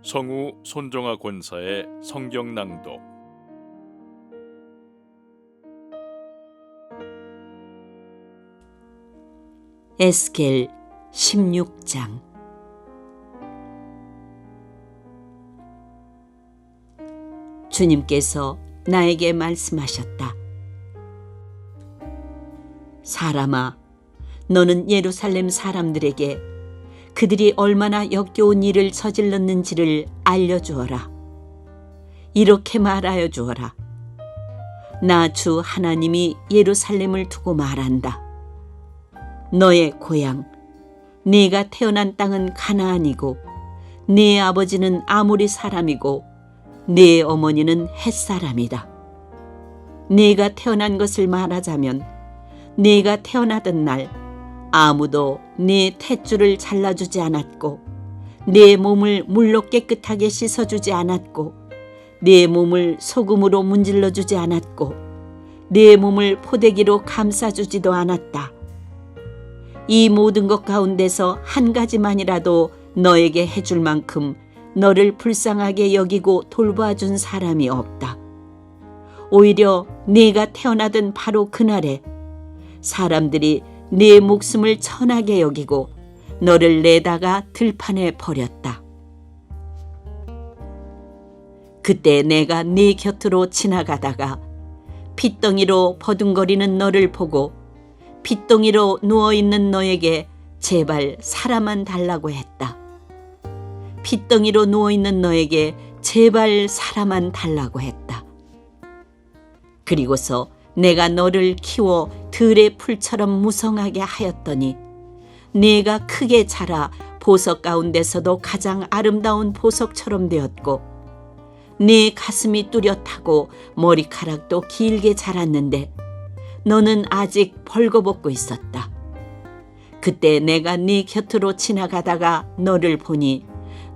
성우 손정아 권사의 성경 낭독. 에스겔 16장. 주님께서 나에게 말씀하셨다. 사람아, 너는 예루살렘 사람들에게 그들이 얼마나 역겨운 일을 저질렀는지를 알려주어라. 이렇게 말하여 주어라. 나 주 하나님이 예루살렘을 두고 말한다. 너의 고향, 네가 태어난 땅은 가나안이고 네 아버지는 아모리 사람이고 네 어머니는 헷 사람이다. 네가 태어난 것을 말하자면 네가 태어나던 날 아무도 네 탯줄을 잘라주지 않았고 네 몸을 물로 깨끗하게 씻어주지 않았고 네 몸을 소금으로 문질러주지 않았고 네 몸을 포대기로 감싸주지도 않았다. 이 모든 것 가운데서 한 가지만이라도 너에게 해줄 만큼 너를 불쌍하게 여기고 돌봐준 사람이 없다. 오히려 네가 태어나던 바로 그날에 사람들이 네 목숨을 천하게 여기고 너를 내다가 들판에 버렸다. 그때 내가 네 곁으로 지나가다가 핏덩이로 버둥거리는 너를 보고 핏덩이로 누워있는 너에게 제발 사람만 달라고 했다. 핏덩이로 누워있는 너에게 제발 사람만 달라고 했다. 그리고서 내가 너를 키워 들의 풀처럼 무성하게 하였더니 네가 크게 자라 보석 가운데서도 가장 아름다운 보석처럼 되었고 네 가슴이 뚜렷하고 머리카락도 길게 자랐는데 너는 아직 벌거벗고 있었다. 그때 내가 네 곁으로 지나가다가 너를 보니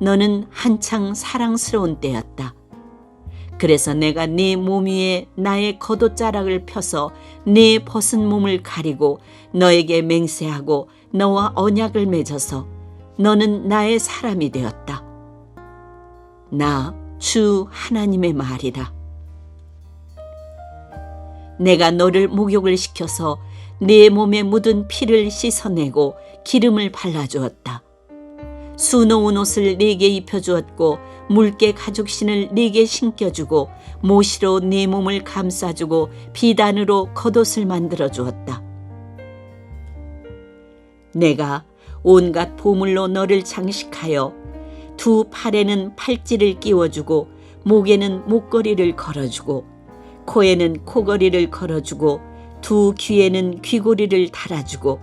너는 한창 사랑스러운 때였다. 그래서 내가 네 몸 위에 나의 겉옷자락을 펴서 네 벗은 몸을 가리고 너에게 맹세하고 너와 언약을 맺어서 너는 나의 사람이 되었다. 나 주 하나님의 말이다. 내가 너를 목욕을 시켜서 네 몸에 묻은 피를 씻어내고 기름을 발라주었다. 수놓은 옷을 네게 입혀주었고 묽게 가죽신을 네게 신겨주고 모시로 네 몸을 감싸주고 비단으로 겉옷을 만들어주었다. 내가 온갖 보물로 너를 장식하여 두 팔에는 팔찌를 끼워주고 목에는 목걸이를 걸어주고 코에는 코걸이를 걸어주고 두 귀에는 귀고리를 달아주고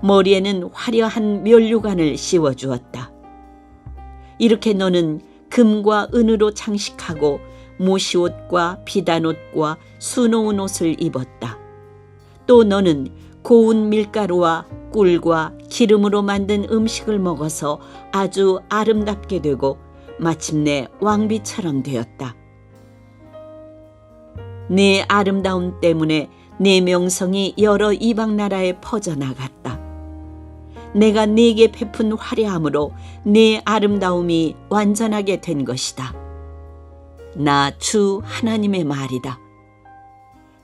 머리에는 화려한 면류관을 씌워주었다. 이렇게 너는 금과 은으로 장식하고 모시옷과 비단옷과 수놓은 옷을 입었다. 또 너는 고운 밀가루와 꿀과 기름으로 만든 음식을 먹어서 아주 아름답게 되고 마침내 왕비처럼 되었다. 네 아름다움 때문에 네 명성이 여러 이방 나라에 퍼져나갔다. 내가 네게 베푼 화려함으로 네 아름다움이 완전하게 된 것이다. 나 주 하나님의 말이다.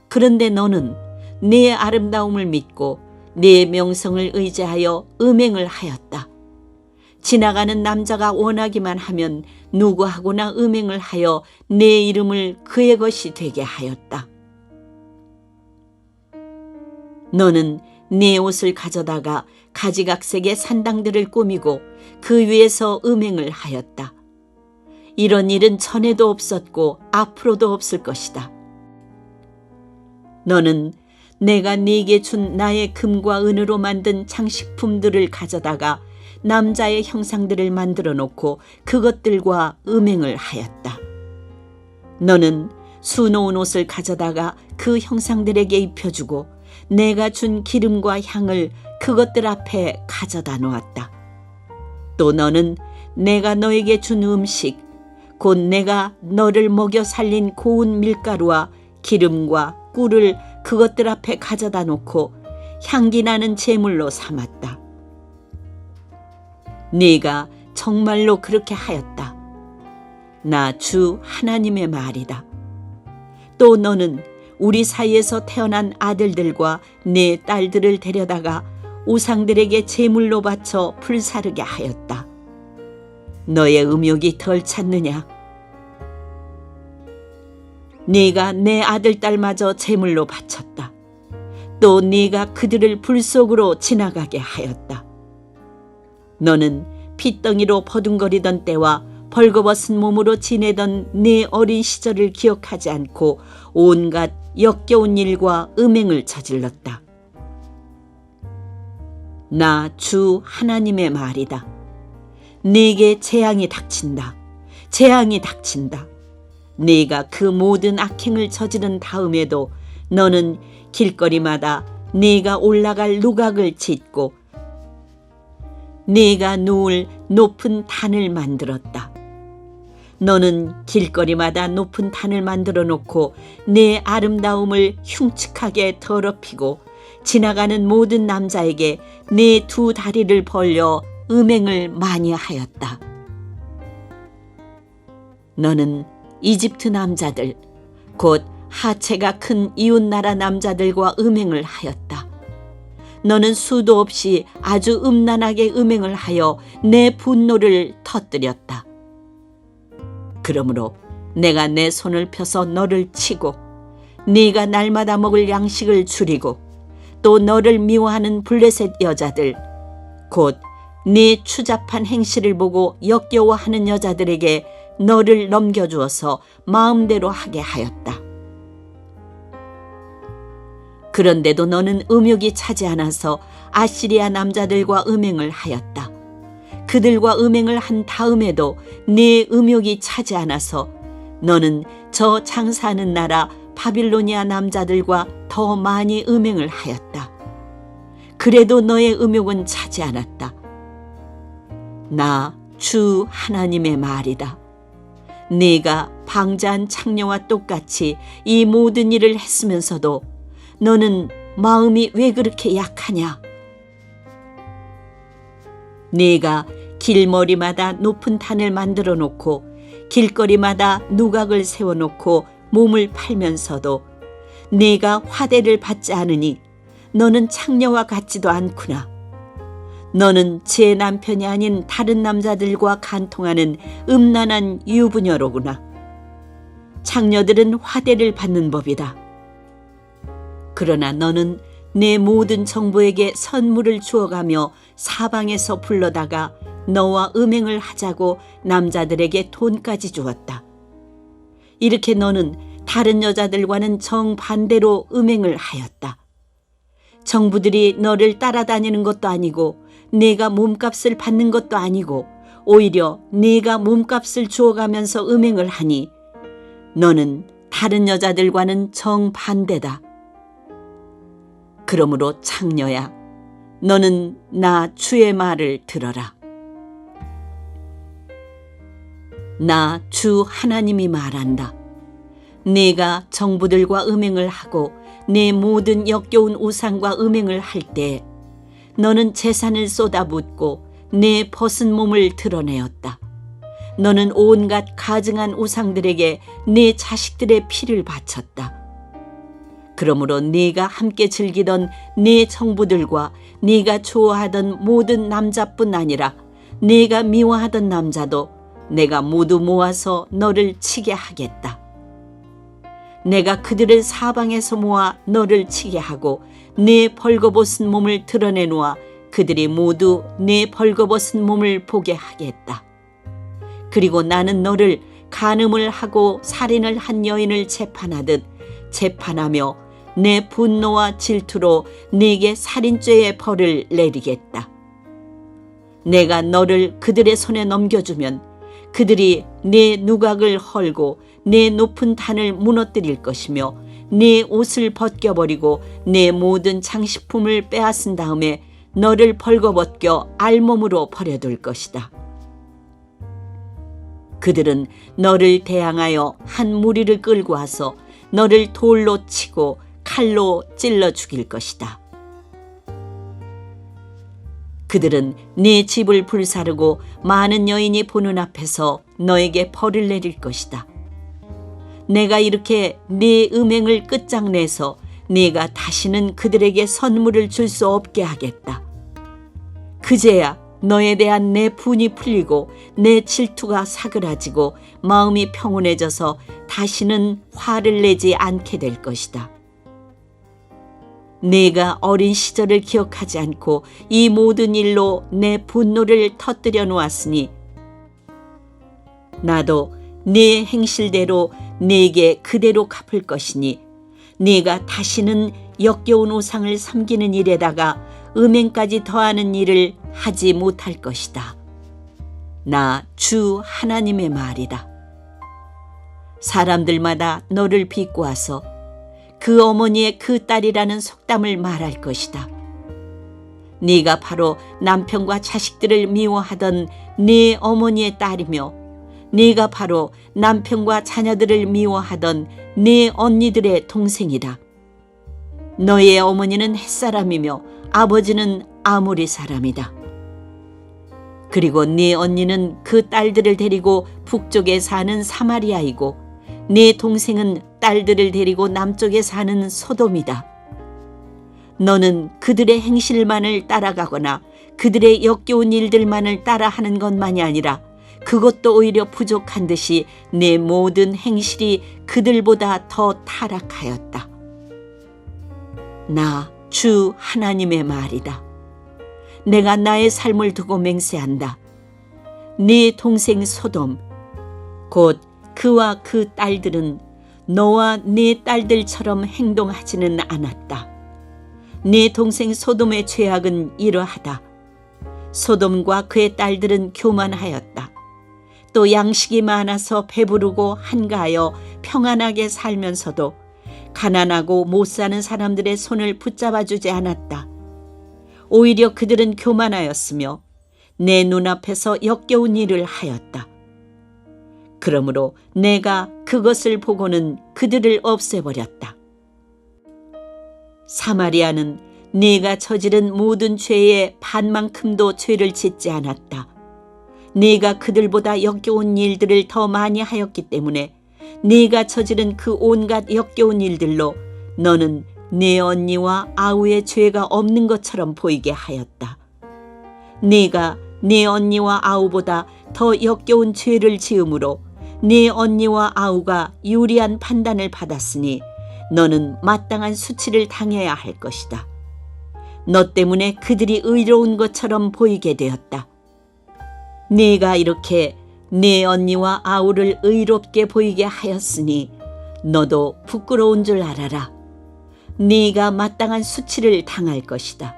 그런데 너는 네 아름다움을 믿고 네 명성을 의지하여 음행을 하였다. 지나가는 남자가 원하기만 하면 누구하고나 음행을 하여 내 이름을 그의 것이 되게 하였다. 너는 네 옷을 가져다가 가지각색의 산당들을 꾸미고 그 위에서 음행을 하였다. 이런 일은 전에도 없었고 앞으로도 없을 것이다. 너는 내가 네게 준 나의 금과 은으로 만든 장식품들을 가져다가 남자의 형상들을 만들어 놓고 그것들과 음행을 하였다. 너는 수놓은 옷을 가져다가 그 형상들에게 입혀주고 내가 준 기름과 향을 그것들 앞에 가져다 놓았다. 또 너는 내가 너에게 준 음식, 곧 내가 너를 먹여 살린 고운 밀가루와 기름과 꿀을 그것들 앞에 가져다 놓고 향기 나는 제물로 삼았다. 네가 정말로 그렇게 하였다. 나 주 하나님의 말이다. 또 너는 우리 사이에서 태어난 아들들과 네 딸들을 데려다가 우상들에게 제물로 바쳐 불사르게 하였다. 너의 음욕이 덜 찼느냐? 네가 내 아들 딸마저 제물로 바쳤다. 또 네가 그들을 불 속으로 지나가게 하였다. 너는 핏덩이로 버둥거리던 때와 벌거벗은 몸으로 지내던 네 어린 시절을 기억하지 않고 온갖 역겨운 일과 음행을 저질렀다. 나 주 하나님의 말이다. 네게 재앙이 닥친다. 재앙이 닥친다. 네가 그 모든 악행을 저지른 다음에도 너는 길거리마다 네가 올라갈 누각을 짓고 네가 누울 높은 단을 만들었다. 너는 길거리마다 높은 단을 만들어 놓고 내 아름다움을 흉측하게 더럽히고 지나가는 모든 남자에게 네 두 다리를 벌려 음행을 많이 하였다. 너는 이집트 남자들, 곧 하체가 큰 이웃나라 남자들과 음행을 하였다. 너는 수도 없이 아주 음란하게 음행을 하여 내 분노를 터뜨렸다. 그러므로 내가 내 손을 펴서 너를 치고 네가 날마다 먹을 양식을 줄이고 또 너를 미워하는 블레셋 여자들, 곧 네 추잡한 행실을 보고 역겨워하는 여자들에게 너를 넘겨주어서 마음대로 하게 하였다. 그런데도 너는 음욕이 차지 않아서 아시리아 남자들과 음행을 하였다. 그들과 음행을 한 다음에도 네 음욕이 차지 않아서 너는 저 장사하는 나라 바빌로니아 남자들과 더 많이 음행을 하였다. 그래도 너의 음욕은 차지 않았다. 나 주 하나님의 말이다. 네가 방자한 창녀와 똑같이 이 모든 일을 했으면서도 너는 마음이 왜 그렇게 약하냐? 네가 길머리마다 높은 단을 만들어 놓고 길거리마다 누각을 세워놓고 몸을 팔면서도 네가 화대를 받지 않으니 너는 창녀와 같지도 않구나. 너는 제 남편이 아닌 다른 남자들과 간통하는 음란한 유부녀로구나. 창녀들은 화대를 받는 법이다. 그러나 너는 내 모든 정보에게 선물을 주어가며 사방에서 불러다가 너와 음행을 하자고 남자들에게 돈까지 주었다. 이렇게 너는 다른 여자들과는 정반대로 음행을 하였다. 정부들이 너를 따라다니는 것도 아니고 네가 몸값을 받는 것도 아니고 오히려 네가 몸값을 주어가면서 음행을 하니 너는 다른 여자들과는 정반대다. 그러므로 창녀야, 너는 나 주의 말을 들어라. 나 주 하나님이 말한다. 네가 정부들과 음행을 하고 내 모든 역겨운 우상과 음행을 할 때 너는 재산을 쏟아붓고 내 벗은 몸을 드러내었다. 너는 온갖 가증한 우상들에게 내 자식들의 피를 바쳤다. 그러므로 네가 함께 즐기던 네 정부들과 네가 좋아하던 모든 남자뿐 아니라 네가 미워하던 남자도 내가 모두 모아서 너를 치게 하겠다. 내가 그들을 사방에서 모아 너를 치게 하고 네 벌거벗은 몸을 드러내놓아 그들이 모두 네 벌거벗은 몸을 보게 하겠다. 그리고 나는 너를 간음을 하고 살인을 한 여인을 재판하듯 재판하며 내 분노와 질투로 네게 살인죄의 벌을 내리겠다. 내가 너를 그들의 손에 넘겨주면 그들이 네 누각을 헐고 네 높은 단을 무너뜨릴 것이며 네 옷을 벗겨버리고 네 모든 장식품을 빼앗은 다음에 너를 벌거벗겨 알몸으로 버려둘 것이다. 그들은 너를 대항하여 한 무리를 끌고 와서 너를 돌로 치고 칼로 찔러 죽일 것이다. 그들은 네 집을 불사르고 많은 여인이 보는 앞에서 너에게 벌을 내릴 것이다. 내가 이렇게 네 음행을 끝장내서 네가 다시는 그들에게 선물을 줄 수 없게 하겠다. 그제야 너에 대한 내 분이 풀리고 내 질투가 사그라지고 마음이 평온해져서 다시는 화를 내지 않게 될 것이다. 네가 어린 시절을 기억하지 않고 이 모든 일로 내 분노를 터뜨려 놓았으니 나도 네 행실대로 네게 그대로 갚을 것이니 네가 다시는 역겨운 우상을 섬기는 일에다가 음행까지 더하는 일을 하지 못할 것이다. 나 주 하나님의 말이다. 사람들마다 너를 비꼬아서 그 어머니의 그 딸이라는 속담을 말할 것이다. 네가 바로 남편과 자식들을 미워하던 네 어머니의 딸이며 네가 바로 남편과 자녀들을 미워하던 네 언니들의 동생이다. 너의 어머니는 햇사람이며 아버지는 아모리 사람이다. 그리고 네 언니는 그 딸들을 데리고 북쪽에 사는 사마리아이고 네 동생은 딸들을 데리고 남쪽에 사는 소돔이다. 너는 그들의 행실만을 따라가거나 그들의 역겨운 일들만을 따라하는 것만이 아니라 그것도 오히려 부족한 듯이 내 모든 행실이 그들보다 더 타락하였다. 나 주 하나님의 말이다. 내가 나의 삶을 두고 맹세한다. 네 동생 소돔, 곧 그와 그 딸들은 너와 네 딸들처럼 행동하지는 않았다. 네 동생 소돔의 죄악은 이러하다. 소돔과 그의 딸들은 교만하였다. 또 양식이 많아서 배부르고 한가하여 평안하게 살면서도 가난하고 못 사는 사람들의 손을 붙잡아주지 않았다. 오히려 그들은 교만하였으며 내 눈앞에서 역겨운 일을 하였다. 그러므로 내가 그것을 보고는 그들을 없애버렸다. 사마리아는 네가 저지른 모든 죄의 반만큼도 죄를 짓지 않았다. 네가 그들보다 역겨운 일들을 더 많이 하였기 때문에 네가 저지른 그 온갖 역겨운 일들로 너는 네 언니와 아우의 죄가 없는 것처럼 보이게 하였다. 네가 네 언니와 아우보다 더 역겨운 죄를 지음으로 네 언니와 아우가 유리한 판단을 받았으니 너는 마땅한 수치를 당해야 할 것이다. 너 때문에 그들이 의로운 것처럼 보이게 되었다. 네가 이렇게 네 언니와 아우를 의롭게 보이게 하였으니 너도 부끄러운 줄 알아라. 네가 마땅한 수치를 당할 것이다.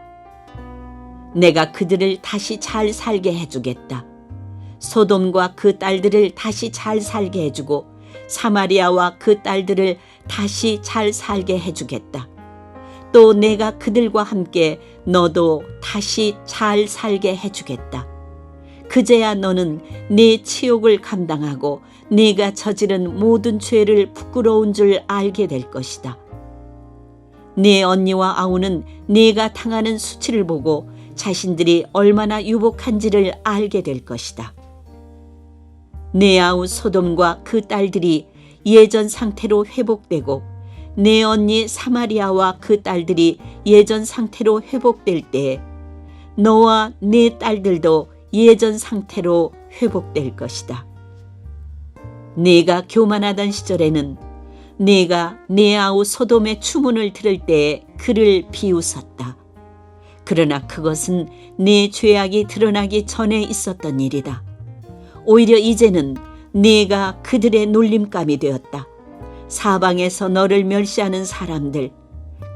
내가 그들을 다시 잘 살게 해주겠다. 소돔과 그 딸들을 다시 잘 살게 해주고 사마리아와 그 딸들을 다시 잘 살게 해주겠다. 또 내가 그들과 함께 너도 다시 잘 살게 해주겠다. 그제야 너는 네 치욕을 감당하고 네가 저지른 모든 죄를 부끄러운 줄 알게 될 것이다. 네 언니와 아우는 네가 당하는 수치를 보고 자신들이 얼마나 유복한지를 알게 될 것이다. 네 아우 소돔과 그 딸들이 예전 상태로 회복되고 네 언니 사마리아와 그 딸들이 예전 상태로 회복될 때에 너와 네 딸들도 예전 상태로 회복될 것이다. 네가 교만하던 시절에는 네가 네 아우 소돔의 추문을 들을 때에 그를 비웃었다. 그러나 그것은 네 죄악이 드러나기 전에 있었던 일이다. 오히려 이제는 네가 그들의 놀림감이 되었다. 사방에서 너를 멸시하는 사람들,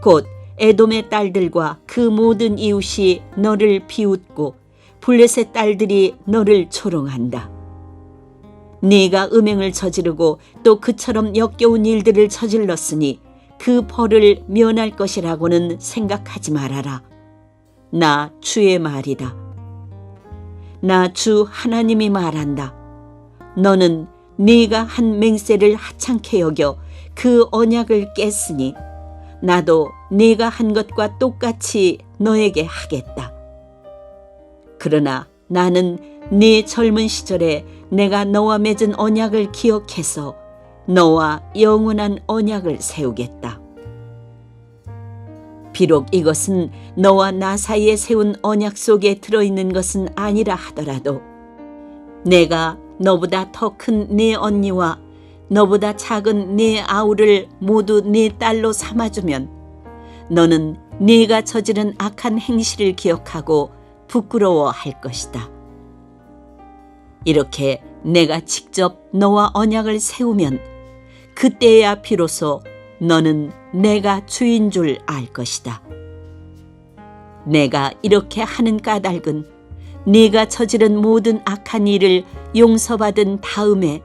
곧 에돔의 딸들과 그 모든 이웃이 너를 비웃고 블레셋 딸들이 너를 조롱한다. 네가 음행을 저지르고 또 그처럼 역겨운 일들을 저질렀으니 그 벌을 면할 것이라고는 생각하지 말아라. 나 주의 말이다. 나 주 하나님이 말한다. 너는 네가 한 맹세를 하찮게 여겨 그 언약을 깼으니 나도 네가 한 것과 똑같이 너에게 하겠다. 그러나 나는 네 젊은 시절에 내가 너와 맺은 언약을 기억해서 너와 영원한 언약을 세우겠다. 비록 이것은 너와 나 사이에 세운 언약 속에 들어있는 것은 아니라 하더라도 내가 너보다 더 큰 네 언니와 너보다 작은 네 아우를 모두 네 딸로 삼아주면 너는 네가 저지른 악한 행실을 기억하고 부끄러워할 것이다. 이렇게 내가 직접 너와 언약을 세우면 그때야 비로소 너는 내가 주인 줄 알 것이다. 내가 이렇게 하는 까닭은 네가 저지른 모든 악한 일을 용서받은 다음에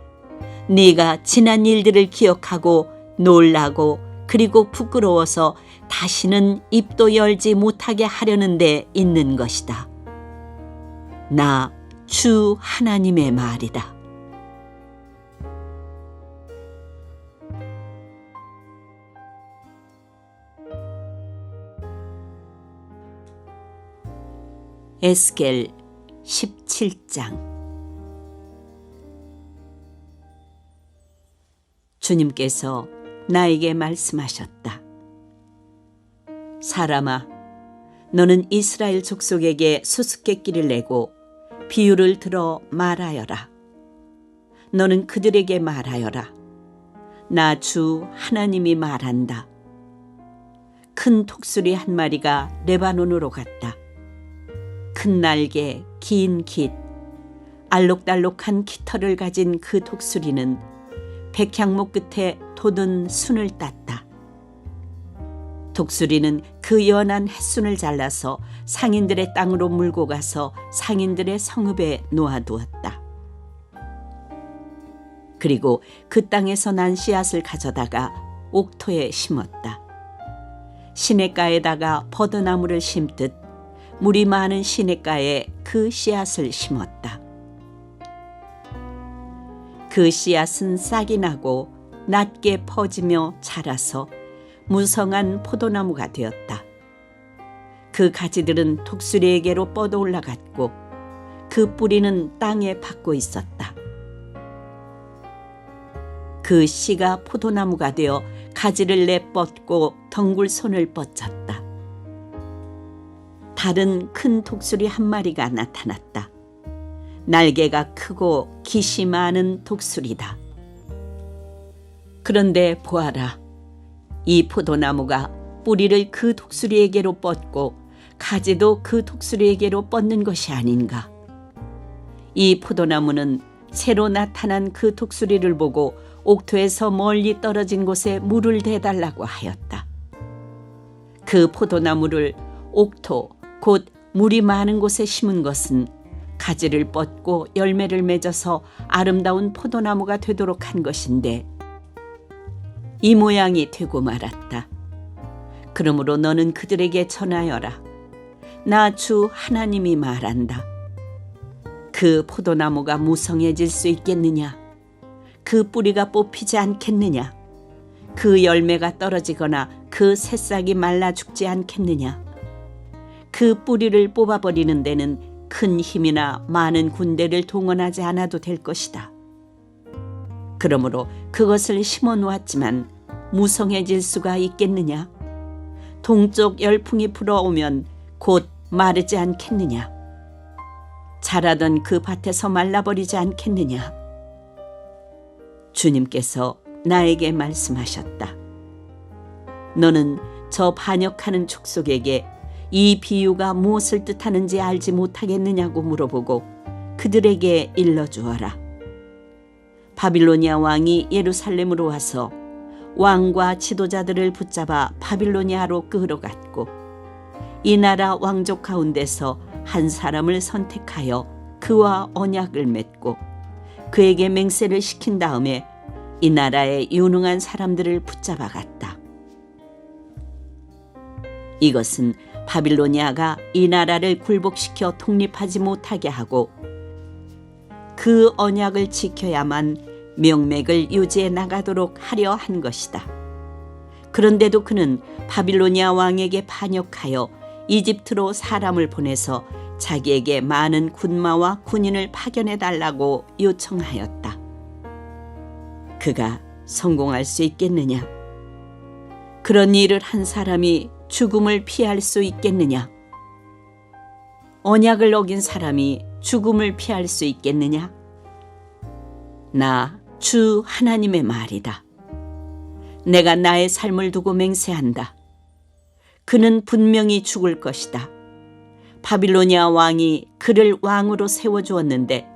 네가 지난 일들을 기억하고 놀라고 그리고 부끄러워서 다시는 입도 열지 못하게 하려는 데 있는 것이다. 나 주 하나님의 말이다. 에스겔 17장. 주님께서 나에게 말씀하셨다. 사람아, 너는 이스라엘 족속에게 수수께끼를 내고 비유를 들어 말하여라. 너는 그들에게 말하여라. 나 주 하나님이 말한다. 큰 독수리 한 마리가 레바논으로 갔다. 큰 날개, 긴 깃, 알록달록한 깃털을 가진 그 독수리는 백향목 끝에 돋은 순을 땄다. 독수리는 그 연한 햇순을 잘라서 상인들의 땅으로 물고 가서 상인들의 성읍에 놓아두었다. 그리고 그 땅에서 난 씨앗을 가져다가 옥토에 심었다. 시냇가에다가 버드나무를 심듯 물이 많은 시냇가에 그 씨앗을 심었다. 그 씨앗은 싹이 나고 낮게 퍼지며 자라서 무성한 포도나무가 되었다. 그 가지들은 독수리에게로 뻗어 올라갔고 그 뿌리는 땅에 박고 있었다. 그 씨가 포도나무가 되어 가지를 내뻗고 덩굴 손을 뻗쳤다. 다른 큰 독수리 한 마리가 나타났다. 날개가 크고 깃이 많은 독수리다. 그런데 보아라. 이 포도나무가 뿌리를 그 독수리에게로 뻗고 가지도 그 독수리에게로 뻗는 것이 아닌가. 이 포도나무는 새로 나타난 그 독수리를 보고 옥토에서 멀리 떨어진 곳에 물을 대달라고 하였다. 그 포도나무를 옥토, 곧 물이 많은 곳에 심은 것은 가지를 뻗고 열매를 맺어서 아름다운 포도나무가 되도록 한 것인데 이 모양이 되고 말았다. 그러므로 너는 그들에게 전하여라. 나 주 하나님이 말한다. 그 포도나무가 무성해질 수 있겠느냐? 그 뿌리가 뽑히지 않겠느냐? 그 열매가 떨어지거나 그 새싹이 말라 죽지 않겠느냐? 그 뿌리를 뽑아버리는 데는 큰 힘이나 많은 군대를 동원하지 않아도 될 것이다. 그러므로 그것을 심어 놓았지만 무성해질 수가 있겠느냐? 동쪽 열풍이 불어오면 곧 마르지 않겠느냐? 자라던 그 밭에서 말라버리지 않겠느냐? 주님께서 나에게 말씀하셨다. 너는 저 반역하는 족속에게 이 비유가 무엇을 뜻하는지 알지 못하겠느냐고 물어보고 그들에게 일러주어라. 바빌로니아 왕이 예루살렘으로 와서 왕과 지도자들을 붙잡아 바빌로니아로 끌어갔고 이 나라 왕족 가운데서 한 사람을 선택하여 그와 언약을 맺고 그에게 맹세를 시킨 다음에 이 나라의 유능한 사람들을 붙잡아 갔다. 이것은 바빌로니아가 이 나라를 굴복시켜 독립하지 못하게 하고 그 언약을 지켜야만 명맥을 유지해 나가도록 하려 한 것이다. 그런데도 그는 바빌로니아 왕에게 반역하여 이집트로 사람을 보내서 자기에게 많은 군마와 군인을 파견해 달라고 요청하였다. 그가 성공할 수 있겠느냐? 그런 일을 한 사람이 죽음을 피할 수 있겠느냐? 언약을 어긴 사람이 죽음을 피할 수 있겠느냐? 나 주 하나님의 말이다. 내가 나의 삶을 두고 맹세한다. 그는 분명히 죽을 것이다. 바빌로니아 왕이 그를 왕으로 세워주었는데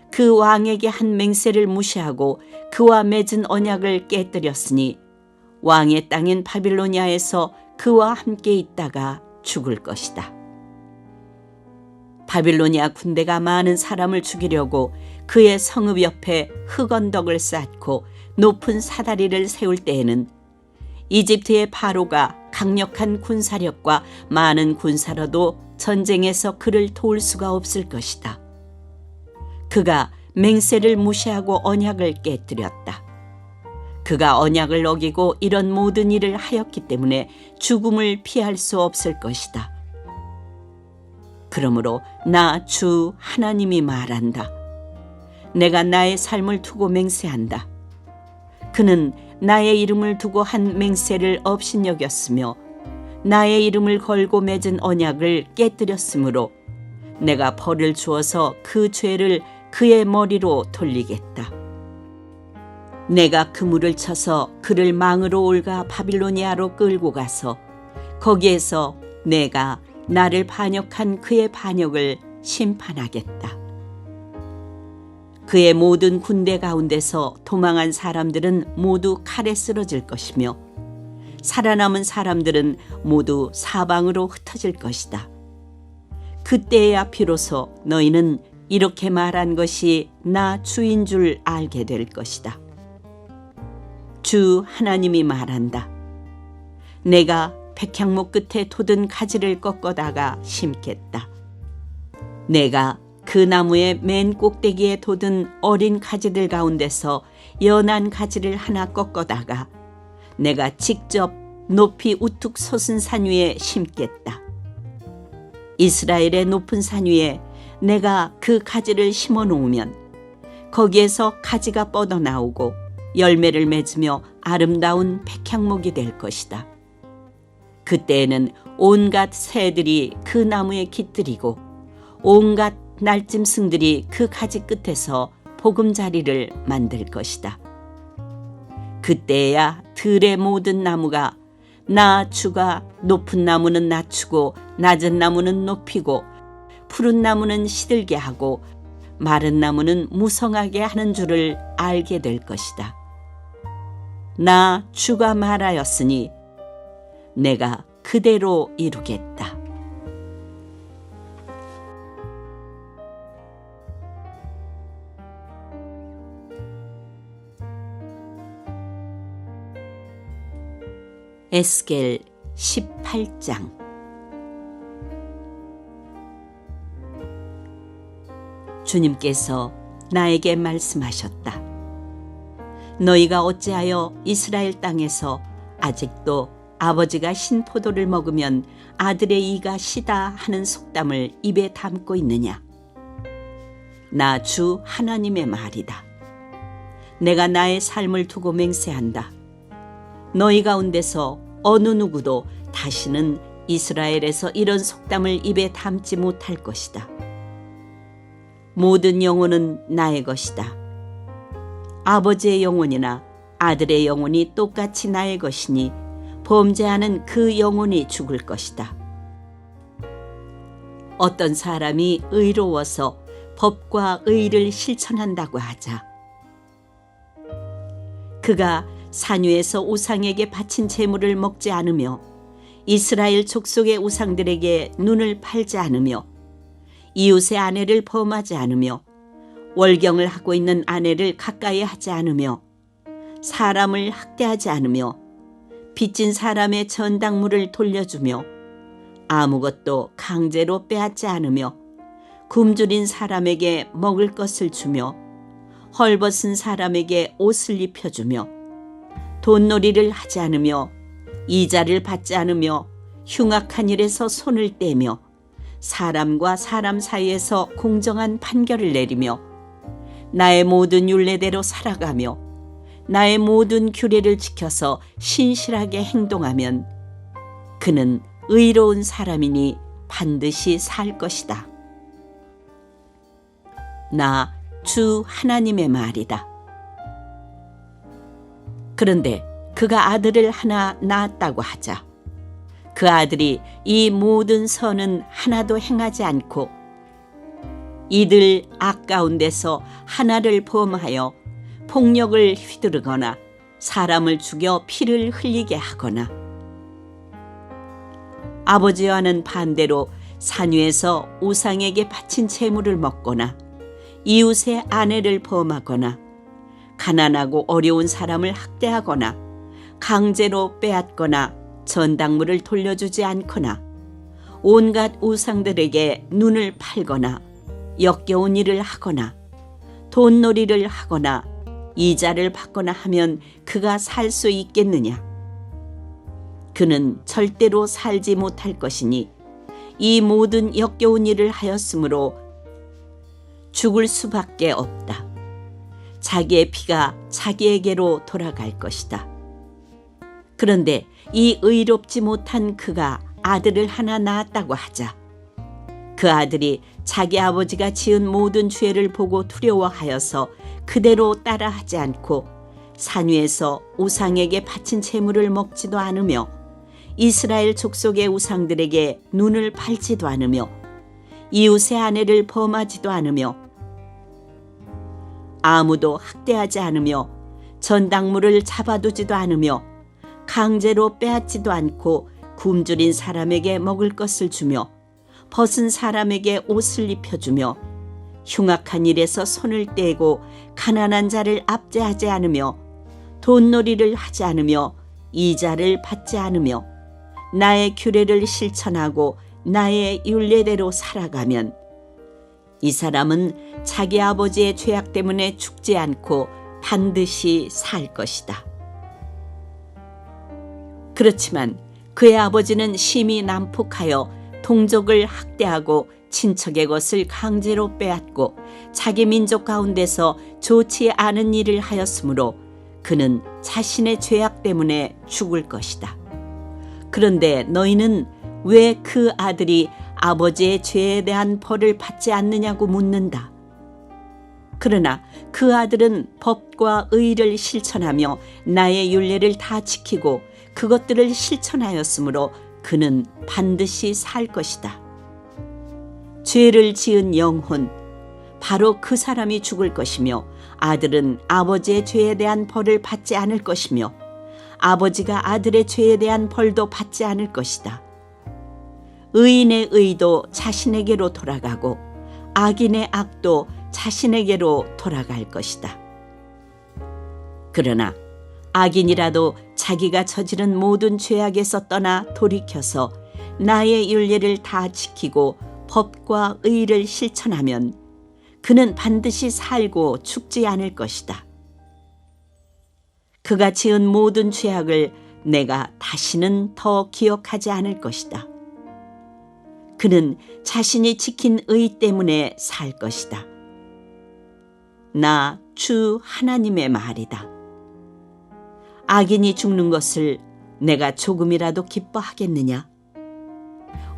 그 왕에게 한 맹세를 무시하고 그와 맺은 언약을 깨뜨렸으니 왕의 땅인 바빌로니아에서 그와 함께 있다가 죽을 것이다. 바빌로니아 군대가 많은 사람을 죽이려고 그의 성읍 옆에 흙언덕을 쌓고 높은 사다리를 세울 때에는 이집트의 바로가 강력한 군사력과 많은 군사로도 전쟁에서 그를 도울 수가 없을 것이다. 그가 맹세를 무시하고 언약을 깨뜨렸다. 그가 언약을 어기고 이런 모든 일을 하였기 때문에 죽음을 피할 수 없을 것이다. 그러므로 나 주 하나님이 말한다. 내가 나의 삶을 두고 맹세한다. 그는 나의 이름을 두고 한 맹세를 업신여겼으며 나의 이름을 걸고 맺은 언약을 깨뜨렸으므로 내가 벌을 주어서 그 죄를 그의 머리로 돌리겠다. 내가 그물을 쳐서 그를 망으로 올가 바빌로니아로 끌고 가서 거기에서 내가 나를 반역한 그의 반역을 심판하겠다. 그의 모든 군대 가운데서 도망한 사람들은 모두 칼에 쓰러질 것이며 살아남은 사람들은 모두 사방으로 흩어질 것이다. 그때야 비로소 너희는 이렇게 말한 것이 나 주인 줄 알게 될 것이다. 주 하나님이 말한다. 내가 백향목 끝에 돋은 가지를 꺾어다가 심겠다. 내가 그 나무의 맨 꼭대기에 돋은 어린 가지들 가운데서 연한 가지를 하나 꺾어다가 내가 직접 높이 우뚝 솟은 산 위에 심겠다. 이스라엘의 높은 산 위에 내가 그 가지를 심어 놓으면 거기에서 가지가 뻗어나오고 열매를 맺으며 아름다운 백향목이 될 것이다. 그때에는 온갖 새들이 그 나무에 깃들이고 온갖 날짐승들이 그 가지 끝에서 보금자리를 만들 것이다. 그때야 들의 모든 나무가 나 주가 높은 나무는 낮추고 낮은 나무는 높이고 푸른 나무는 시들게 하고 마른 나무는 무성하게 하는 줄을 알게 될 것이다. 나 주가 말하였으니 내가 그대로 이루겠다. 에스겔 18장. 주님께서 나에게 말씀하셨다. 너희가 어찌하여 이스라엘 땅에서 아직도 아버지가 신 포도를 먹으면 아들의 이가 시다 하는 속담을 입에 담고 있느냐? 나 주 하나님의 말이다. 내가 나의 삶을 두고 맹세한다. 너희 가운데서 어느 누구도 다시는 이스라엘에서 이런 속담을 입에 담지 못할 것이다. 모든 영혼은 나의 것이다. 아버지의 영혼이나 아들의 영혼이 똑같이 나의 것이니 범죄하는 그 영혼이 죽을 것이다. 어떤 사람이 의로워서 법과 의를 실천한다고 하자. 그가 산 위에서 우상에게 바친 제물을 먹지 않으며 이스라엘 족속의 우상들에게 눈을 팔지 않으며 이웃의 아내를 범하지 않으며 월경을 하고 있는 아내를 가까이 하지 않으며 사람을 학대하지 않으며 빚진 사람의 전당물을 돌려주며 아무것도 강제로 빼앗지 않으며 굶주린 사람에게 먹을 것을 주며 헐벗은 사람에게 옷을 입혀주며 돈놀이를 하지 않으며 이자를 받지 않으며 흉악한 일에서 손을 떼며 사람과 사람 사이에서 공정한 판결을 내리며 나의 모든 율례대로 살아가며 나의 모든 규례를 지켜서 신실하게 행동하면 그는 의로운 사람이니 반드시 살 것이다. 나 주 하나님의 말이다. 그런데 그가 아들을 하나 낳았다고 하자. 그 아들이 이 모든 선은 하나도 행하지 않고 이들 악 가운데서 하나를 범하여 폭력을 휘두르거나 사람을 죽여 피를 흘리게 하거나 아버지와는 반대로 산 위에서 우상에게 바친 재물을 먹거나 이웃의 아내를 범하거나 가난하고 어려운 사람을 학대하거나 강제로 빼앗거나 전당물을 돌려주지 않거나 온갖 우상들에게 눈을 팔거나 역겨운 일을 하거나 돈놀이를 하거나 이자를 받거나 하면 그가 살 수 있겠느냐? 그는 절대로 살지 못할 것이니 이 모든 역겨운 일을 하였으므로 죽을 수밖에 없다. 자기의 피가 자기에게로 돌아갈 것이다. 그런데 이 의롭지 못한 그가 아들을 하나 낳았다고 하자. 그 아들이 자기 아버지가 지은 모든 죄를 보고 두려워하여서 그대로 따라하지 않고 산 위에서 우상에게 바친 재물을 먹지도 않으며 이스라엘 족속의 우상들에게 눈을 팔지도 않으며 이웃의 아내를 범하지도 않으며 아무도 학대하지 않으며 전당물을 잡아두지도 않으며 강제로 빼앗지도 않고 굶주린 사람에게 먹을 것을 주며 벗은 사람에게 옷을 입혀주며 흉악한 일에서 손을 떼고 가난한 자를 압제하지 않으며 돈놀이를 하지 않으며 이자를 받지 않으며 나의 규례를 실천하고 나의 율례대로 살아가면 이 사람은 자기 아버지의 죄악 때문에 죽지 않고 반드시 살 것이다. 그렇지만 그의 아버지는 심히 난폭하여 동족을 학대하고 친척의 것을 강제로 빼앗고 자기 민족 가운데서 좋지 않은 일을 하였으므로 그는 자신의 죄악 때문에 죽을 것이다. 그런데 너희는 왜 그 아들이 아버지의 죄에 대한 벌을 받지 않느냐고 묻는다. 그러나 그 아들은 법과 의를 실천하며 나의 율례를 다 지키고 그것들을 실천하였으므로 그는 반드시 살 것이다. 죄를 지은 영혼, 바로 그 사람이 죽을 것이며 아들은 아버지의 죄에 대한 벌을 받지 않을 것이며 아버지가 아들의 죄에 대한 벌도 받지 않을 것이다. 의인의 의도 자신에게로 돌아가고 악인의 악도 자신에게로 돌아갈 것이다. 그러나 악인이라도 자기가 저지른 모든 죄악에서 떠나 돌이켜서 나의 율례를 다 지키고 법과 의를 실천하면 그는 반드시 살고 죽지 않을 것이다. 그가 지은 모든 죄악을 내가 다시는 더 기억하지 않을 것이다. 그는 자신이 지킨 의 때문에 살 것이다. 나 주 하나님의 말이다. 악인이 죽는 것을 내가 조금이라도 기뻐하겠느냐?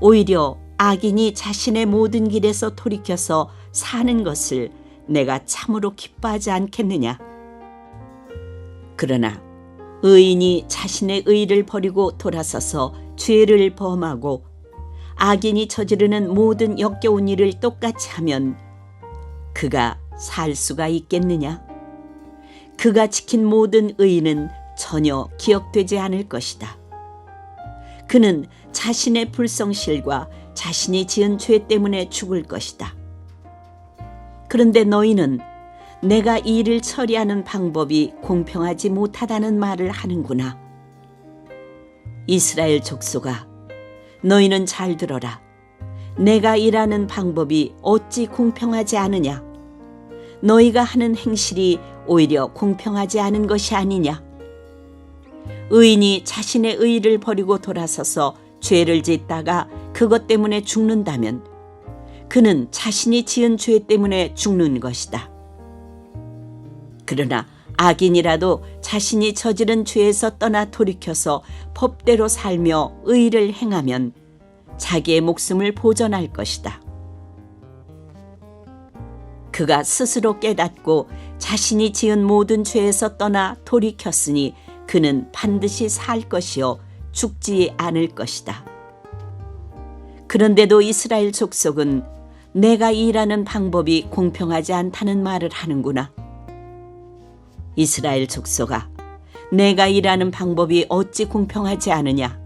오히려 악인이 자신의 모든 길에서 돌이켜서 사는 것을 내가 참으로 기뻐하지 않겠느냐? 그러나 의인이 자신의 의를 버리고 돌아서서 죄를 범하고 악인이 저지르는 모든 역겨운 일을 똑같이 하면 그가 살 수가 있겠느냐? 그가 지킨 모든 의는 전혀 기억되지 않을 것이다. 그는 자신의 불성실과 자신이 지은 죄 때문에 죽을 것이다. 그런데 너희는 내가 이 일을 처리하는 방법이 공평하지 못하다는 말을 하는구나. 이스라엘 족속아, 너희는 잘 들어라. 내가 일하는 방법이 어찌 공평하지 않으냐? 너희가 하는 행실이 오히려 공평하지 않은 것이 아니냐? 의인이 자신의 의를 버리고 돌아서서 죄를 짓다가 그것 때문에 죽는다면 그는 자신이 지은 죄 때문에 죽는 것이다. 그러나 악인이라도 자신이 저지른 죄에서 떠나 돌이켜서 법대로 살며 의를 행하면 자기의 목숨을 보전할 것이다. 그가 스스로 깨닫고 자신이 지은 모든 죄에서 떠나 돌이켰으니 그는 반드시 살 것이요 죽지 않을 것이다. 그런데도 이스라엘 족속은 내가 일하는 방법이 공평하지 않다는 말을 하는구나. 이스라엘 족속아, 내가 일하는 방법이 어찌 공평하지 않으냐?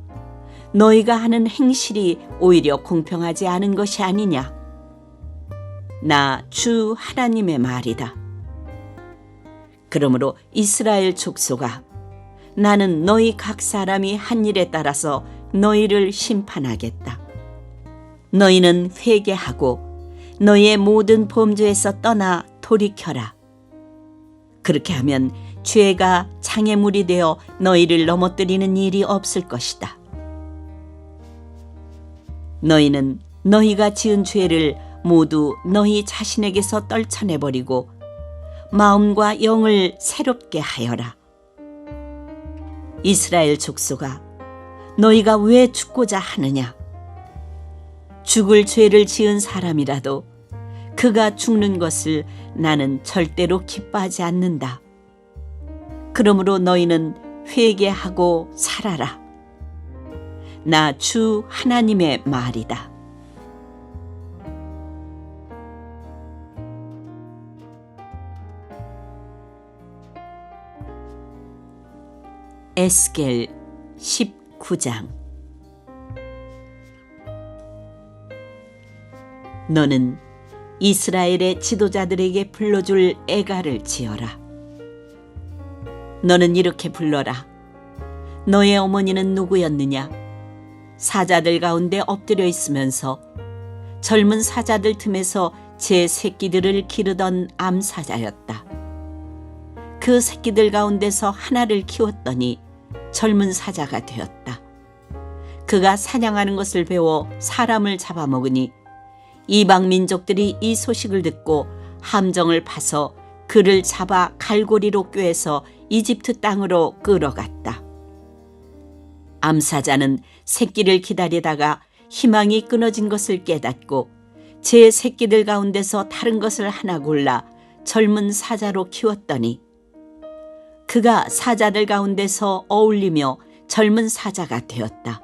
너희가 하는 행실이 오히려 공평하지 않은 것이 아니냐? 나 주 하나님의 말이다. 그러므로 이스라엘 족속아, 나는 너희 각 사람이 한 일에 따라서 너희를 심판하겠다. 너희는 회개하고 너희의 모든 범죄에서 떠나 돌이켜라. 그렇게 하면 죄가 장애물이 되어 너희를 넘어뜨리는 일이 없을 것이다. 너희는 너희가 지은 죄를 모두 너희 자신에게서 떨쳐내버리고 마음과 영을 새롭게 하여라. 이스라엘 족속아, 너희가 왜 죽고자 하느냐? 죽을 죄를 지은 사람이라도 그가 죽는 것을 나는 절대로 기뻐하지 않는다. 그러므로 너희는 회개하고 살아라. 나 주 하나님의 말이다. 에스겔 19장. 너는 이스라엘의 지도자들에게 불러줄 애가를 지어라. 너는 이렇게 불러라. 너의 어머니는 누구였느냐? 사자들 가운데 엎드려 있으면서 젊은 사자들 틈에서 제 새끼들을 기르던 암사자였다. 그 새끼들 가운데서 하나를 키웠더니 젊은 사자가 되었다. 그가 사냥하는 것을 배워 사람을 잡아먹으니 이방 민족들이 이 소식을 듣고 함정을 파서 그를 잡아 갈고리로 꿰서 이집트 땅으로 끌어갔다. 암사자는 새끼를 기다리다가 희망이 끊어진 것을 깨닫고 제 새끼들 가운데서 다른 것을 하나 골라 젊은 사자로 키웠더니 그가 사자들 가운데서 어울리며 젊은 사자가 되었다.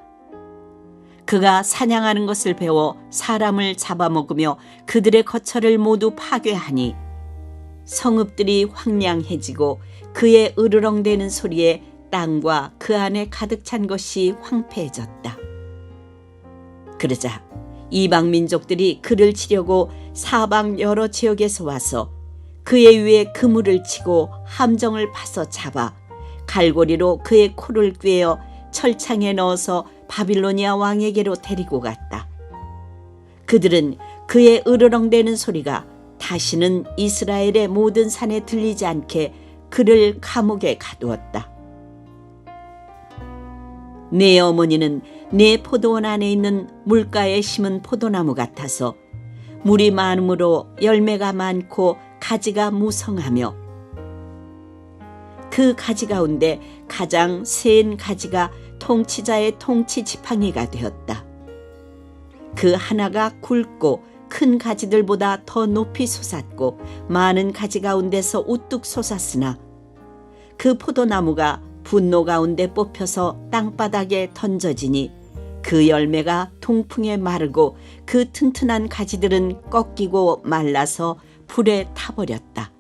그가 사냥하는 것을 배워 사람을 잡아먹으며 그들의 거처를 모두 파괴하니 성읍들이 황량해지고 그의 으르렁대는 소리에 땅과 그 안에 가득 찬 것이 황폐해졌다. 그러자 이방 민족들이 그를 치려고 사방 여러 지역에서 와서 그의 위에 그물을 치고 함정을 파서 잡아 갈고리로 그의 코를 꿰어 철창에 넣어서 바빌로니아 왕에게로 데리고 갔다. 그들은 그의 으르렁대는 소리가 다시는 이스라엘의 모든 산에 들리지 않게 그를 감옥에 가두었다. 내 어머니는 내 포도원 안에 있는 물가에 심은 포도나무 같아서 물이 많음으로 열매가 많고 가지가 무성하며 그 가지 가운데 가장 센 가지가 통치자의 통치 지팡이가 되었다. 그 하나가 굵고 큰 가지들보다 더 높이 솟았고 많은 가지 가운데서 우뚝 솟았으나 그 포도나무가 분노 가운데 뽑혀서 땅바닥에 던져지니 그 열매가 동풍에 마르고 그 튼튼한 가지들은 꺾이고 말라서 불에 타버렸다.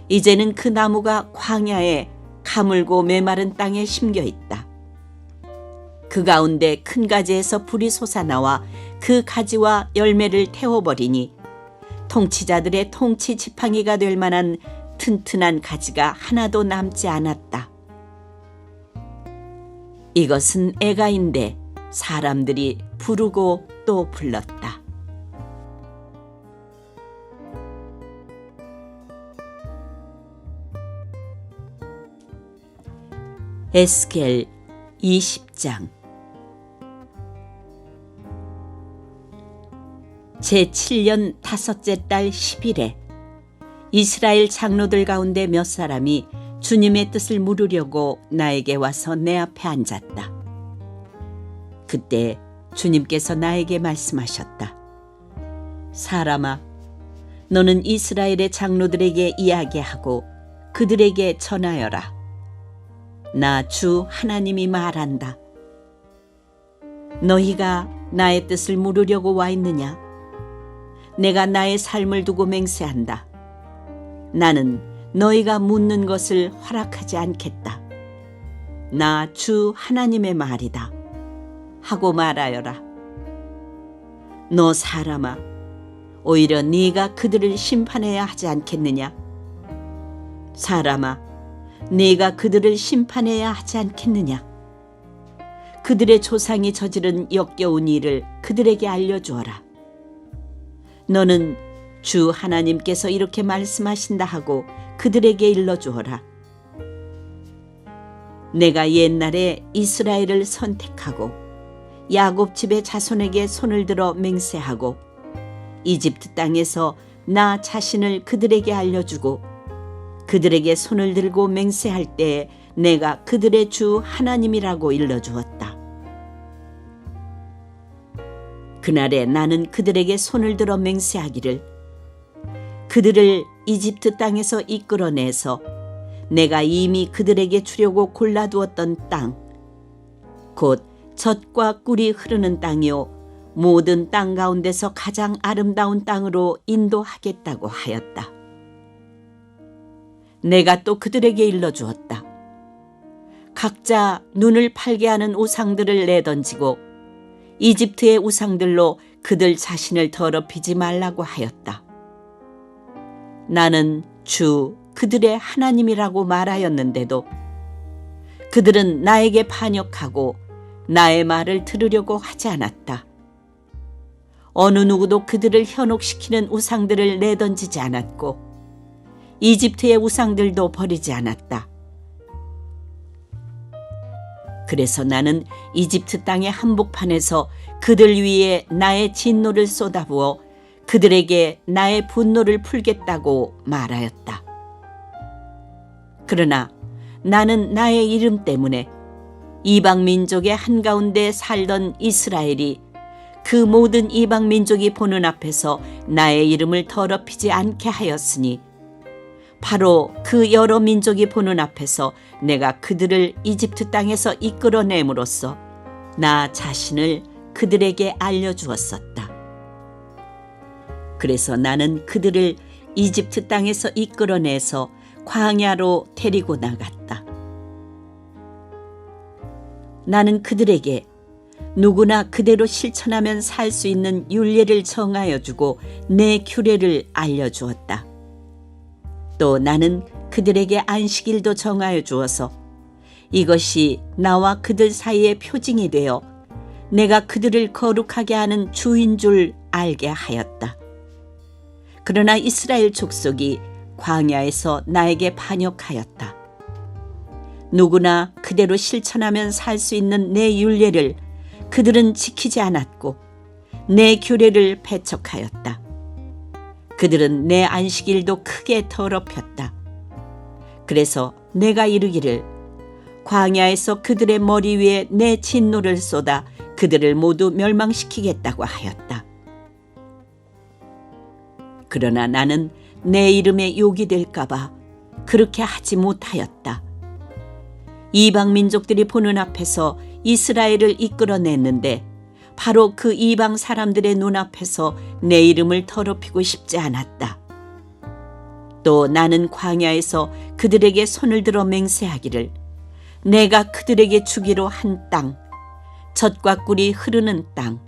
이제는 그 나무가 광야에 가물고 메마른 땅에 심겨 있다. 그 가운데 큰 가지에서 불이 솟아나와 그 가지와 열매를 태워버리니 통치자들의 통치 지팡이가 될 만한 튼튼한 가지가 하나도 남지 않았다. 이것은 애가인데 사람들이 부르고 또 불렀다. 에스겔 20장. 제7년 다섯째 달 10일에 이스라엘 장로들 가운데 몇 사람이 주님의 뜻을 물으려고 나에게 와서 내 앞에 앉았다. 그때 주님께서 나에게 말씀하셨다. 사람아, 너는 이스라엘의 장로들에게 이야기하고 그들에게 전하여라. 나 주 하나님이 말한다. 너희가 나의 뜻을 물으려고 와 있느냐? 내가 나의 삶을 두고 맹세한다. 나는 너희가 묻는 것을 허락하지 않겠다. 나 주 하나님의 말이다. 하고 말하여라. 너 사람아, 오히려 네가 그들을 심판해야 하지 않겠느냐? 사람아, 네가 그들을 심판해야 하지 않겠느냐? 그들의 조상이 저지른 역겨운 일을 그들에게 알려주어라. 너는 주 하나님께서 이렇게 말씀하신다 하고 그들에게 일러주어라. 내가 옛날에 이스라엘을 선택하고 야곱 집의 자손에게 손을 들어 맹세하고 이집트 땅에서 나 자신을 그들에게 알려주고 그들에게 손을 들고 맹세할 때에 내가 그들의 주 하나님이라고 일러주었다. 그날에 나는 그들에게 손을 들어 맹세하기를 그들을 이집트 땅에서 이끌어내서 내가 이미 그들에게 주려고 골라두었던 땅, 곧 젖과 꿀이 흐르는 땅이요 모든 땅 가운데서 가장 아름다운 땅으로 인도하겠다고 하였다. 내가 또 그들에게 일러주었다. 각자 눈을 팔게 하는 우상들을 내던지고 이집트의 우상들로 그들 자신을 더럽히지 말라고 하였다. 나는 주 그들의 하나님이라고 말하였는데도 그들은 나에게 반역하고 나의 말을 들으려고 하지 않았다. 어느 누구도 그들을 현혹시키는 우상들을 내던지지 않았고 이집트의 우상들도 버리지 않았다. 그래서 나는 이집트 땅의 한복판에서 그들 위에 나의 진노를 쏟아부어 그들에게 나의 분노를 풀겠다고 말하였다. 그러나 나는 나의 이름 때문에 이방 민족의 한가운데 살던 이스라엘이 그 모든 이방 민족이 보는 앞에서 나의 이름을 더럽히지 않게 하였으니 바로 그 여러 민족이 보는 앞에서 내가 그들을 이집트 땅에서 이끌어냄으로써 나 자신을 그들에게 알려주었었다. 그래서 나는 그들을 이집트 땅에서 이끌어내서 광야로 데리고 나갔다. 나는 그들에게 누구나 그대로 실천하면 살 수 있는 율례를 정하여 주고 내 규례를 알려주었다. 또 나는 그들에게 안식일도 정하여 주어서 이것이 나와 그들 사이의 표징이 되어 내가 그들을 거룩하게 하는 주인 줄 알게 하였다. 그러나 이스라엘 족속이 광야에서 나에게 반역하였다. 누구나 그대로 실천하면 살 수 있는 내 율례를 그들은 지키지 않았고 내 규례를 배척하였다. 그들은 내 안식일도 크게 더럽혔다. 그래서 내가 이르기를 광야에서 그들의 머리 위에 내 진노를 쏟아 그들을 모두 멸망시키겠다고 하였다. 그러나 나는 내 이름에 욕이 될까 봐 그렇게 하지 못하였다. 이방 민족들이 보는 앞에서 이스라엘을 이끌어냈는데 바로 그 이방 사람들의 눈앞에서 내 이름을 더럽히고 싶지 않았다. 또 나는 광야에서 그들에게 손을 들어 맹세하기를 내가 그들에게 주기로 한 땅, 젖과 꿀이 흐르는 땅,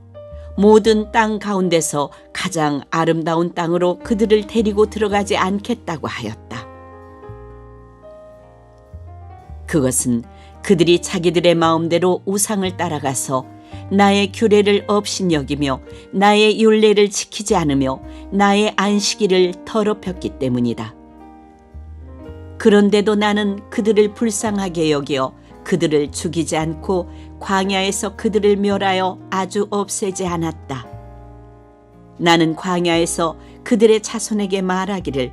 모든 땅 가운데서 가장 아름다운 땅으로 그들을 데리고 들어가지 않겠다고 하였다. 그것은 그들이 자기들의 마음대로 우상을 따라가서 나의 규례를 업신여기며 나의 율례를 지키지 않으며 나의 안식일을 더럽혔기 때문이다. 그런데도 나는 그들을 불쌍하게 여겨 그들을 죽이지 않고 광야에서 그들을 멸하여 아주 없애지 않았다. 나는 광야에서 그들의 자손에게 말하기를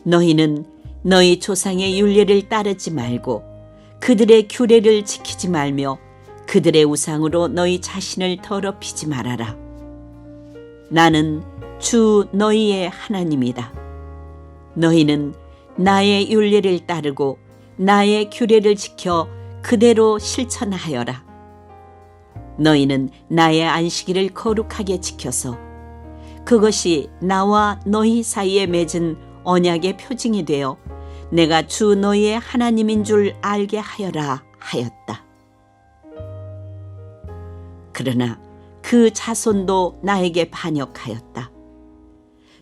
너희는 너희 조상의 율례를 따르지 말고 그들의 규례를 지키지 말며 그들의 우상으로 너희 자신을 더럽히지 말아라. 나는 주 너희의 하나님이다. 너희는 나의 율례를 따르고 나의 규례를 지켜 그대로 실천하여라. 너희는 나의 안식일을 거룩하게 지켜서 그것이 나와 너희 사이에 맺은 언약의 표징이 되어 내가 주 너희의 하나님인 줄 알게 하여라 하였다. 그러나 그 자손도 나에게 반역하였다.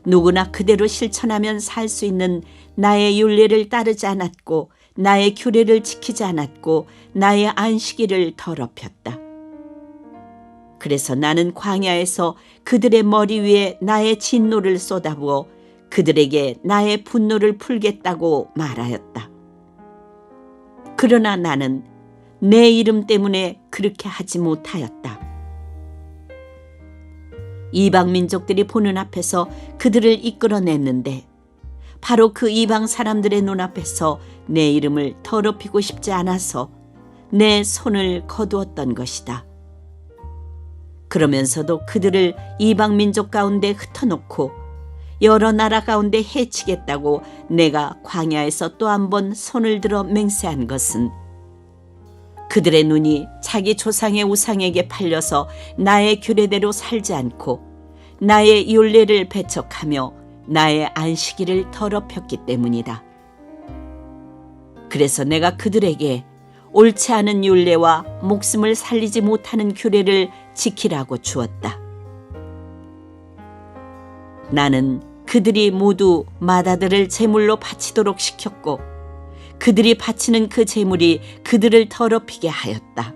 누구나 그대로 실천하면 살 수 있는 나의 율례를 따르지 않았고 나의 규례를 지키지 않았고 나의 안식일을 더럽혔다. 그래서 나는 광야에서 그들의 머리 위에 나의 진노를 쏟아부어 그들에게 나의 분노를 풀겠다고 말하였다. 그러나 나는 내 이름 때문에 그렇게 하지 못하였다. 이방 민족들이 보는 앞에서 그들을 이끌어냈는데 바로 그 이방 사람들의 눈앞에서 내 이름을 더럽히고 싶지 않아서 내 손을 거두었던 것이다. 그러면서도 그들을 이방 민족 가운데 흩어놓고 여러 나라 가운데 해치겠다고 내가 광야에서 또 한 번 손을 들어 맹세한 것은 그들의 눈이 자기 조상의 우상에게 팔려서 나의 규례대로 살지 않고 나의 율례를 배척하며 나의 안식일을 더럽혔기 때문이다. 그래서 내가 그들에게 옳지 않은 율례와 목숨을 살리지 못하는 규례를 지키라고 주었다. 나는 그들이 모두 맏아들을 제물로 바치도록 시켰고 그들이 바치는 그 제물이 그들을 더럽히게 하였다.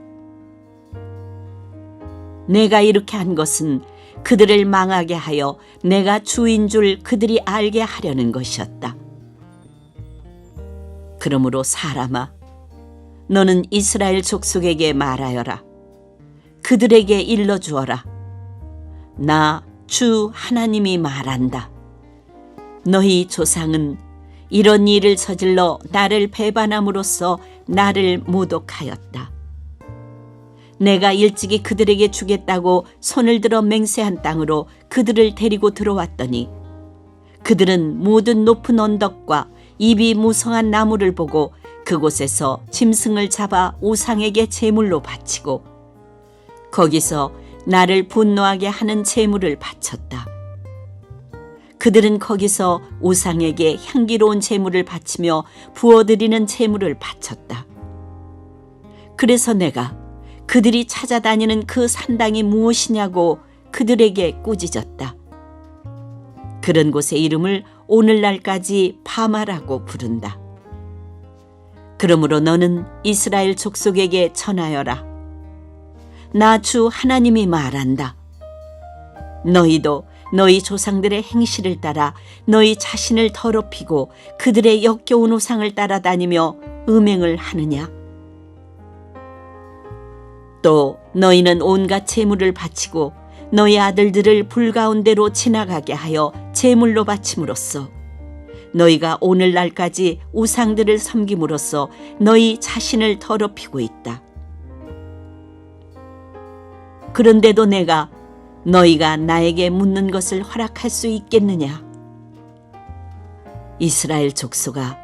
내가 이렇게 한 것은 그들을 망하게 하여 내가 주인 줄 그들이 알게 하려는 것이었다. 그러므로 사람아, 너는 이스라엘 족속에게 말하여라. 그들에게 일러주어라. 나 주 하나님이 말한다. 너희 조상은 이런 일을 저질러 나를 배반함으로써 나를 모독하였다. 내가 일찍이 그들에게 주겠다고 손을 들어 맹세한 땅으로 그들을 데리고 들어왔더니 그들은 모든 높은 언덕과 잎이 무성한 나무를 보고 그곳에서 짐승을 잡아 우상에게 제물로 바치고 거기서 나를 분노하게 하는 제물을 바쳤다. 그들은 거기서 우상에게 향기로운 제물을 바치며 부어드리는 제물을 바쳤다. 그래서 내가 그들이 찾아다니는 그 산당이 무엇이냐고 그들에게 꾸짖었다. 그런 곳의 이름을 오늘날까지 바마라고 부른다. 그러므로 너는 이스라엘 족속에게 전하여라. 나 주 하나님이 말한다. 너희도 너희 조상들의 행실을 따라 너희 자신을 더럽히고 그들의 역겨운 우상을 따라다니며 음행을 하느냐? 또 너희는 온갖 제물을 바치고 너희 아들들을 불 가운데로 지나가게 하여 제물로 바침으로써 너희가 오늘날까지 우상들을 섬김으로써 너희 자신을 더럽히고 있다. 그런데도 내가 너희가 나에게 묻는 것을 허락할 수 있겠느냐? 이스라엘 족속아,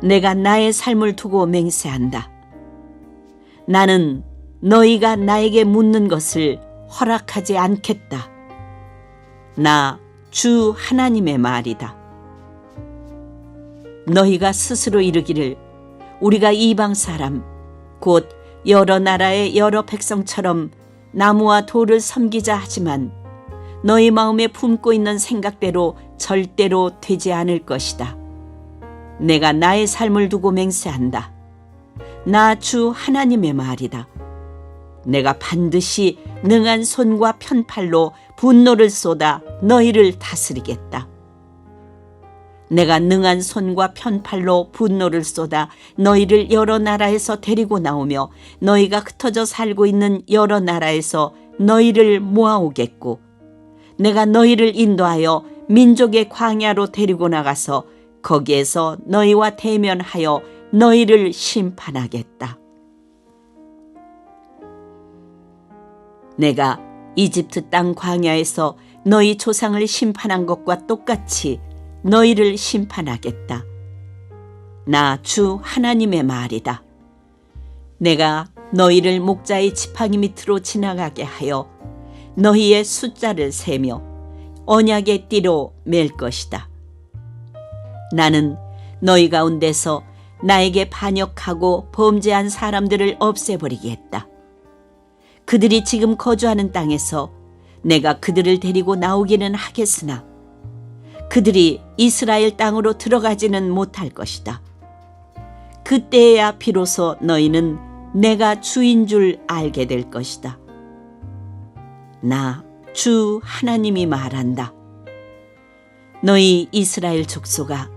내가 나의 삶을 두고 맹세한다. 나는 너희가 나에게 묻는 것을 허락하지 않겠다. 나 주 하나님의 말이다. 너희가 스스로 이르기를 우리가 이방 사람 곧 여러 나라의 여러 백성처럼 나무와 돌을 섬기자 하지만 너희 마음에 품고 있는 생각대로 절대로 되지 않을 것이다. 내가 나의 삶을 두고 맹세한다. 나 주 하나님의 말이다. 내가 반드시 능한 손과 편팔로 분노를 쏟아 너희를 다스리겠다. 내가 능한 손과 편팔로 분노를 쏟아 너희를 여러 나라에서 데리고 나오며 너희가 흩어져 살고 있는 여러 나라에서 너희를 모아오겠고 내가 너희를 인도하여 민족의 광야로 데리고 나가서 거기에서 너희와 대면하여 너희를 심판하겠다. 내가 이집트 땅 광야에서 너희 조상을 심판한 것과 똑같이 너희를 심판하겠다. 나 주 하나님의 말이다. 내가 너희를 목자의 지팡이 밑으로 지나가게 하여 너희의 숫자를 세며 언약의 띠로 맬 것이다. 나는 너희 가운데서 나에게 반역하고 범죄한 사람들을 없애버리겠다. 그들이 지금 거주하는 땅에서 내가 그들을 데리고 나오기는 하겠으나 그들이 이스라엘 땅으로 들어가지는 못할 것이다. 그때야 비로소 너희는 내가 주인 줄 알게 될 것이다. 나 주 하나님이 말한다. 너희 이스라엘 족속아,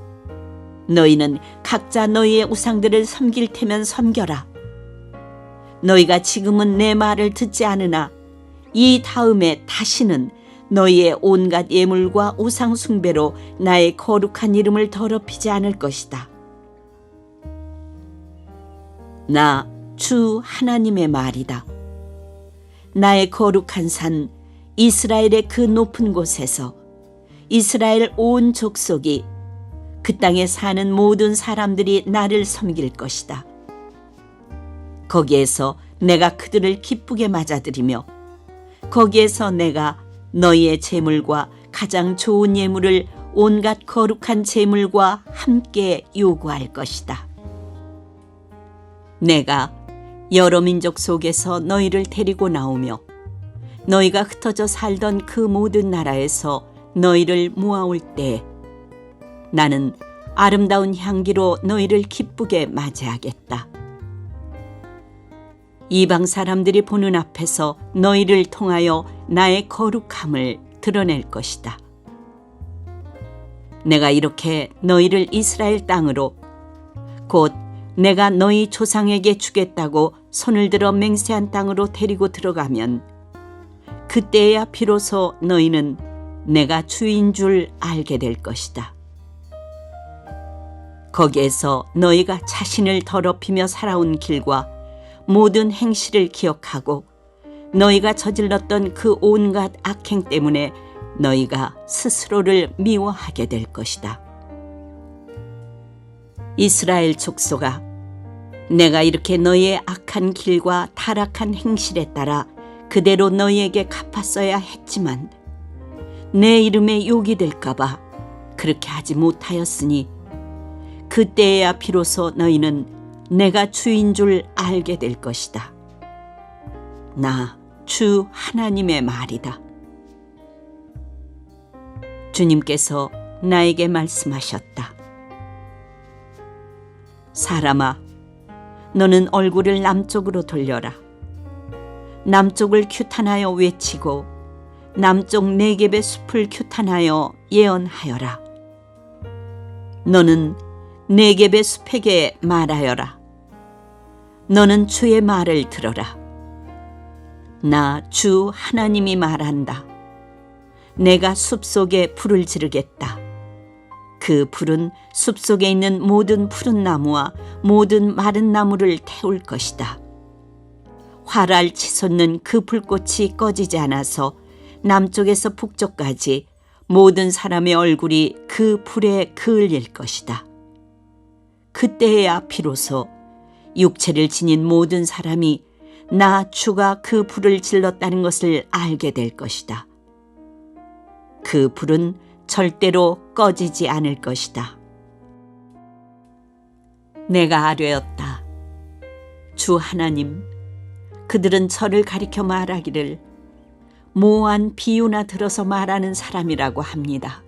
너희는 각자 너희의 우상들을 섬길 테면 섬겨라. 너희가 지금은 내 말을 듣지 않으나 이 다음에 다시는 너희의 온갖 예물과 우상 숭배로 나의 거룩한 이름을 더럽히지 않을 것이다. 나 주 하나님의 말이다. 나의 거룩한 산 이스라엘의 그 높은 곳에서 이스라엘 온 족속이 그 땅에 사는 모든 사람들이 나를 섬길 것이다. 거기에서 내가 그들을 기쁘게 맞아들이며 거기에서 내가 너희의 제물과 가장 좋은 예물을 온갖 거룩한 제물과 함께 요구할 것이다. 내가 여러 민족 속에서 너희를 데리고 나오며 너희가 흩어져 살던 그 모든 나라에서 너희를 모아올 때에 나는 아름다운 향기로 너희를 기쁘게 맞이하겠다. 이방 사람들이 보는 앞에서 너희를 통하여 나의 거룩함을 드러낼 것이다. 내가 이렇게 너희를 이스라엘 땅으로 곧 내가 너희 조상에게 주겠다고 손을 들어 맹세한 땅으로 데리고 들어가면 그때야 비로소 너희는 내가 주인 줄 알게 될 것이다. 거기에서 너희가 자신을 더럽히며 살아온 길과 모든 행실을 기억하고 너희가 저질렀던 그 온갖 악행 때문에 너희가 스스로를 미워하게 될 것이다. 이스라엘 족속아, 내가 이렇게 너희의 악한 길과 타락한 행실에 따라 그대로 너희에게 갚았어야 했지만 내 이름에 욕이 될까 봐 그렇게 하지 못하였으니 그때야 비로소 너희는 내가 주인 줄 알게 될 것이다. 나 주 하나님의 말이다. 주님께서 나에게 말씀하셨다. 사람아, 너는 얼굴을 남쪽으로 돌려라. 남쪽을 규탄하여 외치고 남쪽 네겝의 숲을 규탄하여 예언하여라. 너는 네겝의 숲에게 말하여라. 너는 주의 말을 들어라. 나 주 하나님이 말한다. 내가 숲속에 불을 지르겠다. 그 불은 숲속에 있는 모든 푸른 나무와 모든 마른 나무를 태울 것이다. 활알 치솟는 그 불꽃이 꺼지지 않아서 남쪽에서 북쪽까지 모든 사람의 얼굴이 그 불에 그을릴 것이다. 그때야 비로소 육체를 지닌 모든 사람이 나 주가 그 불을 질렀다는 것을 알게 될 것이다. 그 불은 절대로 꺼지지 않을 것이다. 내가 아뢰었다. 주 하나님, 그들은 저를 가리켜 말하기를 모호한 비유나 들어서 말하는 사람이라고 합니다.